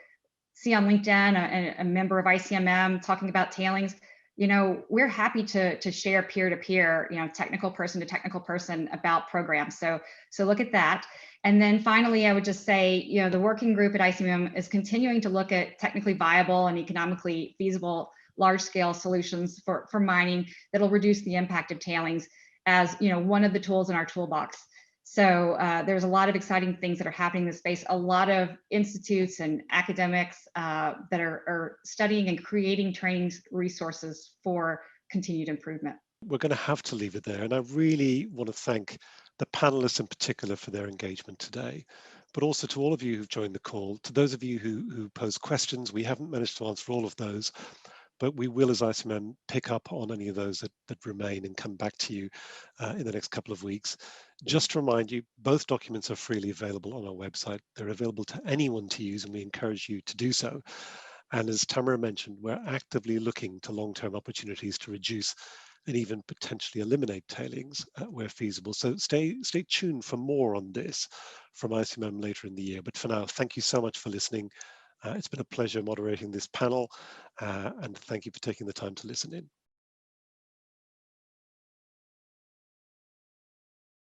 see on LinkedIn a member of ICMM talking about tailings, we're happy to share peer-to-peer, technical person to technical person about programs. So look at that. And then finally, I would just say, the working group at ICMM is continuing to look at technically viable and economically feasible large-scale solutions for mining that'll reduce the impact of tailings as one of the tools in our toolbox. So there's a lot of exciting things that are happening in this space. A lot of institutes and academics that are studying and creating training resources for continued improvement. We're going to have to leave it there. And I really want to thank the panelists in particular for their engagement today, but also to all of you who've joined the call, to those of you who posed questions. We haven't managed to answer all of those, but we will, as ICMM, pick up on any of those that remain and come back to you in the next couple of weeks. Just to remind you, both documents are freely available on our website. They're available to anyone to use, and we encourage you to do so. And as Tamara mentioned, we're actively looking to long-term opportunities to reduce and even potentially eliminate tailings where feasible. So stay tuned for more on this from ICMM later in the year. But for now, thank you so much for listening. It's been a pleasure moderating this panel, and thank you for taking the time to listen in.